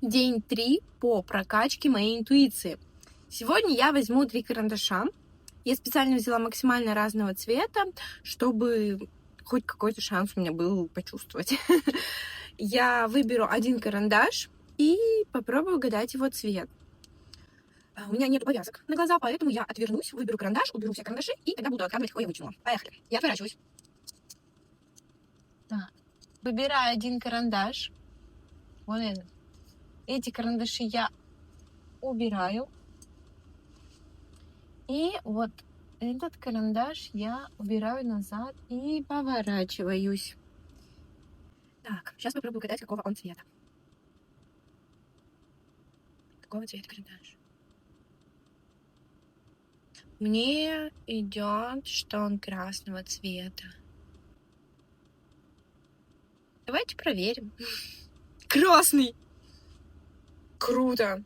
День 3 по прокачке моей интуиции. Сегодня я возьму 3 карандаша. Я специально взяла максимально разного цвета, чтобы хоть какой-то шанс у меня был почувствовать. Я выберу один карандаш и попробую угадать его цвет. У меня нет повязок на глаза, поэтому я отвернусь, выберу карандаш, уберу все карандаши, и тогда буду откладывать, какой я вытянула. Поехали. Я отворачиваюсь. Так. Выбираю один карандаш. Вот этот. Эти карандаши я убираю. И вот этот карандаш я убираю назад и поворачиваюсь. Так, сейчас попробую угадать, какого он цвета. Какого цвета карандаш? Мне идет, что он красного цвета. Давайте проверим. Красный! Круто!